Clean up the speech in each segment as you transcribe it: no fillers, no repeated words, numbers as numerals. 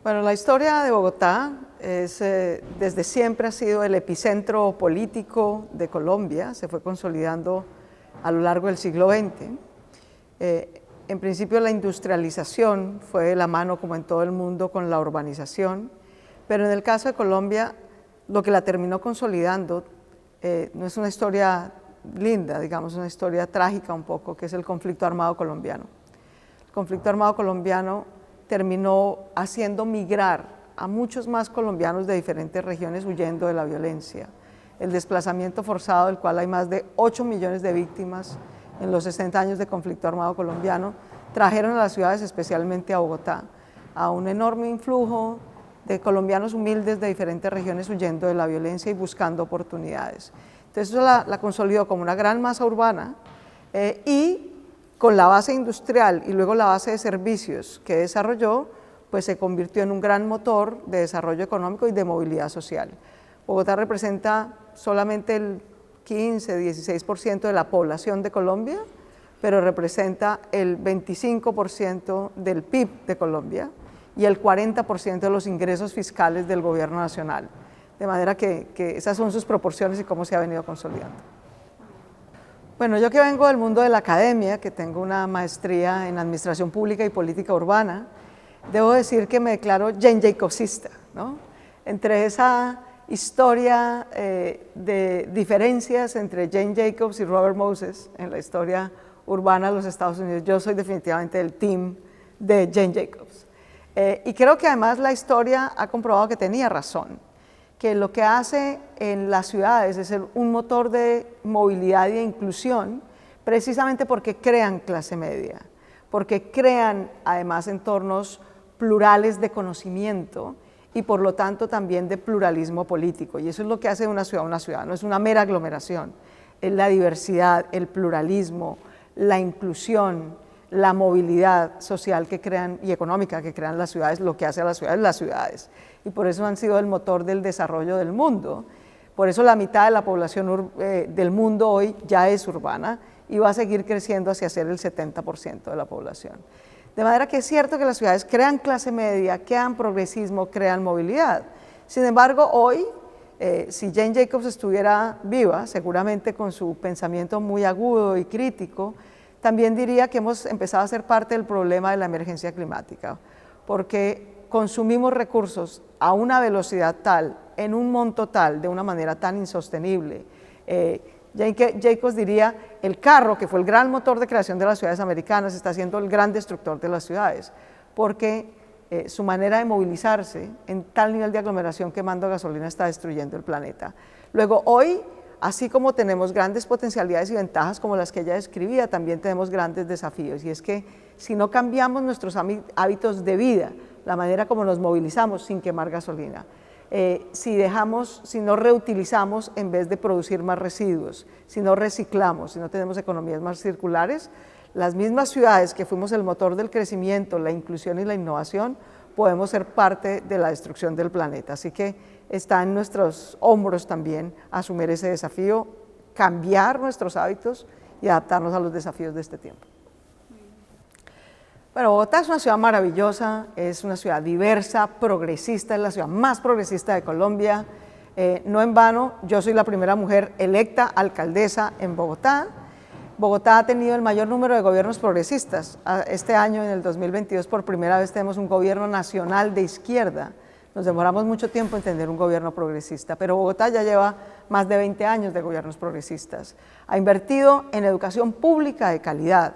Bueno, la historia de Bogotá desde siempre ha sido el epicentro político de Colombia, se fue consolidando a lo largo del siglo XX. En principio la industrialización fue de la mano, como en todo el mundo, con la urbanización, pero en el caso de Colombia lo que la terminó consolidando no es una historia linda, digamos, una historia trágica un poco, que es el conflicto armado colombiano. El conflicto armado colombiano terminó haciendo migrar a muchos más colombianos de diferentes regiones huyendo de la violencia. El desplazamiento forzado, del cual hay más de 8 millones de víctimas en los 60 años de conflicto armado colombiano, trajeron a las ciudades, especialmente a Bogotá, a un enorme influjo de colombianos humildes de diferentes regiones huyendo de la violencia y buscando oportunidades. Entonces eso la consolidó como una gran masa urbana y con la base industrial y luego la base de servicios que desarrolló, pues se convirtió en un gran motor de desarrollo económico y de movilidad social. Bogotá representa solamente el 15-16% de la población de Colombia, pero representa el 25% del PIB de Colombia y el 40% de los ingresos fiscales del gobierno nacional. De manera que esas son sus proporciones y cómo se ha venido consolidando. Bueno, yo que vengo del mundo de la academia, que tengo una maestría en Administración Pública y Política Urbana, debo decir que me declaro Jane Jacobsista, ¿no? Entre esa historia de diferencias entre Jane Jacobs y Robert Moses en la historia urbana de los Estados Unidos, yo soy definitivamente del team de Jane Jacobs. Y creo que además la historia ha comprobado que tenía razón, que lo que hace en las ciudades es ser un motor de movilidad y de inclusión, precisamente porque crean clase media, porque crean además entornos plurales de conocimiento y por lo tanto también de pluralismo político. Y eso es lo que hace una ciudad, no es una mera aglomeración, es la diversidad, el pluralismo, la inclusión, la movilidad social que crean y económica que crean las ciudades, lo que hace a las ciudades. Y por eso han sido el motor del desarrollo del mundo. Por eso la mitad de la población del mundo hoy ya es urbana y va a seguir creciendo hacia ser el 70% de la población. De manera que es cierto que las ciudades crean clase media, crean progresismo, crean movilidad. Sin embargo, hoy, si Jane Jacobs estuviera viva, seguramente con su pensamiento muy agudo y crítico, también diría que hemos empezado a ser parte del problema de la emergencia climática, porque consumimos recursos a una velocidad tal, en un monto tal, de una manera tan insostenible. Jane Jacobs diría, el carro, que fue el gran motor de creación de las ciudades americanas, está siendo el gran destructor de las ciudades, porque su manera de movilizarse en tal nivel de aglomeración quemando gasolina está destruyendo el planeta. Luego, hoy, así como tenemos grandes potencialidades y ventajas como las que ella describía, también tenemos grandes desafíos, y es que si no cambiamos nuestros hábitos de vida, la manera como nos movilizamos sin quemar gasolina, si no reutilizamos en vez de producir más residuos, si no reciclamos, si no tenemos economías más circulares, las mismas ciudades que fuimos el motor del crecimiento, la inclusión y la innovación, podemos ser parte de la destrucción del planeta. Así que está en nuestros hombros también asumir ese desafío, cambiar nuestros hábitos y adaptarnos a los desafíos de este tiempo. Bueno, Bogotá es una ciudad maravillosa, es una ciudad diversa, progresista, es la ciudad más progresista de Colombia. No en vano, yo soy la primera mujer electa alcaldesa en Bogotá. Bogotá ha tenido el mayor número de gobiernos progresistas. Este año, en el 2022, por primera vez tenemos un gobierno nacional de izquierda. Nos demoramos mucho tiempo en tener un gobierno progresista, pero Bogotá ya lleva más de 20 años de gobiernos progresistas. Ha invertido en educación pública de calidad,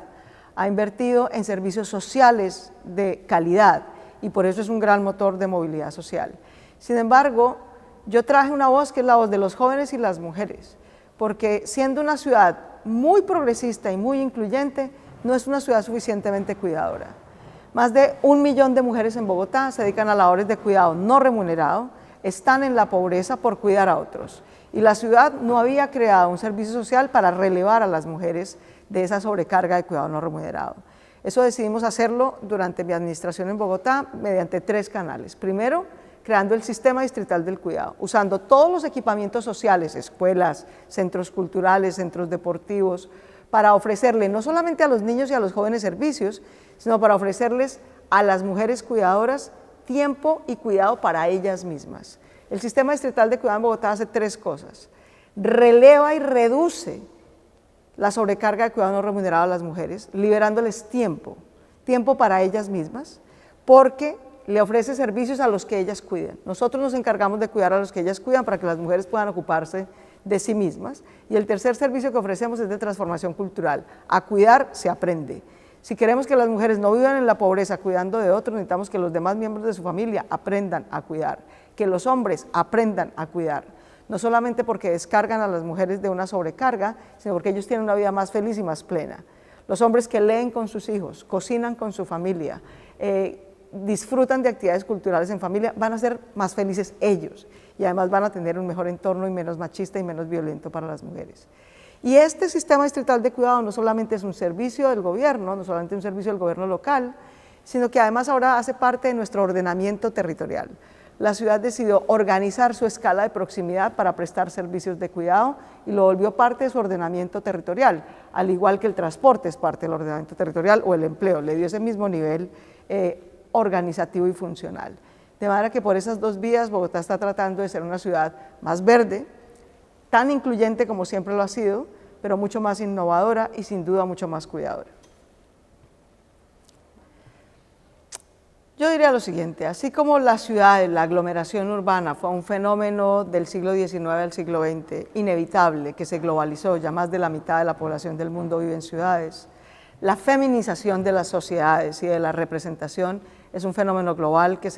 ha invertido en servicios sociales de calidad y por eso es un gran motor de movilidad social. Sin embargo, yo traje una voz que es la voz de los jóvenes y las mujeres, porque siendo una ciudad muy progresista y muy incluyente, no es una ciudad suficientemente cuidadora. Más de 1 millón de mujeres en Bogotá se dedican a labores de cuidado no remunerado, están en la pobreza por cuidar a otros. Y la ciudad no había creado un servicio social para relevar a las mujeres de esa sobrecarga de cuidado no remunerado. Eso decidimos hacerlo durante mi administración en Bogotá mediante 3 canales. Primero, creando el sistema distrital del cuidado, usando todos los equipamientos sociales, escuelas, centros culturales, centros deportivos, para ofrecerle no solamente a los niños y a los jóvenes servicios, sino para ofrecerles a las mujeres cuidadoras tiempo y cuidado para ellas mismas. El sistema distrital de cuidado en Bogotá hace 3 cosas. Releva y reduce la sobrecarga de cuidado no remunerado a las mujeres, liberándoles tiempo para ellas mismas, porque le ofrece servicios a los que ellas cuidan. Nosotros nos encargamos de cuidar a los que ellas cuidan para que las mujeres puedan ocuparse de sí mismas. Y el tercer servicio que ofrecemos es de transformación cultural. A cuidar se aprende. Si queremos que las mujeres no vivan en la pobreza cuidando de otros, necesitamos que los demás miembros de su familia aprendan a cuidar, que los hombres aprendan a cuidar. No solamente porque descargan a las mujeres de una sobrecarga, sino porque ellos tienen una vida más feliz y más plena. Los hombres que leen con sus hijos, cocinan con su familia, disfrutan de actividades culturales en familia, van a ser más felices ellos y además van a tener un mejor entorno y menos machista y menos violento para las mujeres. Y este sistema distrital de cuidado no solamente es un servicio del gobierno, no solamente un servicio del gobierno local, sino que además ahora hace parte de nuestro ordenamiento territorial. La ciudad decidió organizar su escala de proximidad para prestar servicios de cuidado y lo volvió parte de su ordenamiento territorial, al igual que el transporte es parte del ordenamiento territorial o el empleo, le dio ese mismo nivel organizativo y funcional. De manera que por esas 2 vías Bogotá está tratando de ser una ciudad más verde, tan incluyente como siempre lo ha sido, pero mucho más innovadora y sin duda mucho más cuidadora. Yo diría lo siguiente, así como la ciudad, la aglomeración urbana fue un fenómeno del siglo XIX al siglo XX, inevitable, que se globalizó, ya más de la mitad de la población del mundo vive en ciudades, la feminización de las sociedades y de la representación es un fenómeno global que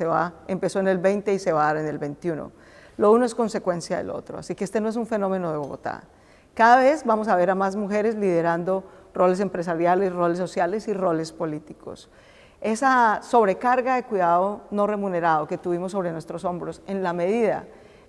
empezó en el 20 y se va a dar en el 21. Lo uno es consecuencia del otro, así que este no es un fenómeno de Bogotá. Cada vez vamos a ver a más mujeres liderando roles empresariales, roles sociales y roles políticos. Esa sobrecarga de cuidado no remunerado que tuvimos sobre nuestros hombros, en la medida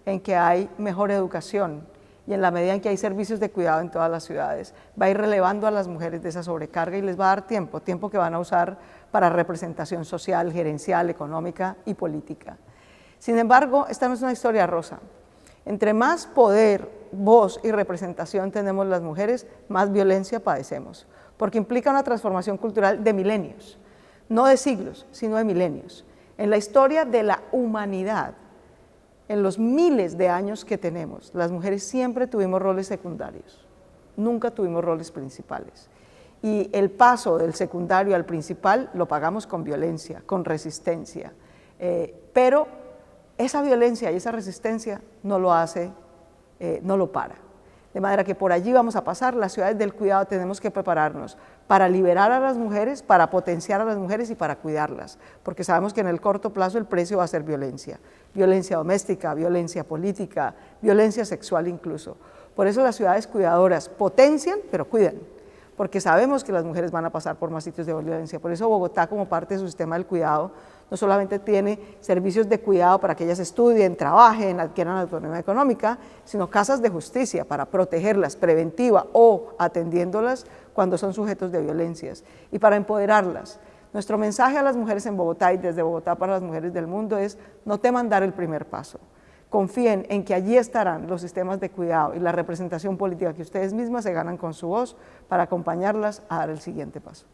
en que hay mejor educación y en la medida en que hay servicios de cuidado en todas las ciudades, va a ir relevando a las mujeres de esa sobrecarga y les va a dar tiempo que van a usar para representación social, gerencial, económica y política. Sin embargo, esta no es una historia rosa. Entre más poder, voz y representación tenemos las mujeres, más violencia padecemos, porque implica una transformación cultural de milenios. No de siglos, sino de milenios. En la historia de la humanidad, en los miles de años que tenemos, las mujeres siempre tuvimos roles secundarios, nunca tuvimos roles principales. Y el paso del secundario al principal lo pagamos con violencia, con resistencia, pero esa violencia y esa resistencia no lo para. De manera que por allí vamos a pasar, las ciudades del cuidado tenemos que prepararnos para liberar a las mujeres, para potenciar a las mujeres y para cuidarlas, porque sabemos que en el corto plazo el precio va a ser violencia, violencia doméstica, violencia política, violencia sexual incluso. Por eso las ciudades cuidadoras potencian, pero cuidan, porque sabemos que las mujeres van a pasar por más sitios de violencia. Por eso Bogotá, como parte de su sistema del cuidado, no solamente tiene servicios de cuidado para que ellas estudien, trabajen, adquieran autonomía económica, sino casas de justicia para protegerlas, preventiva o atendiéndolas cuando son sujetos de violencias y para empoderarlas. Nuestro mensaje a las mujeres en Bogotá y desde Bogotá para las mujeres del mundo es: no teman dar el primer paso. Confíen en que allí estarán los sistemas de cuidado y la representación política que ustedes mismas se ganan con su voz para acompañarlas a dar el siguiente paso.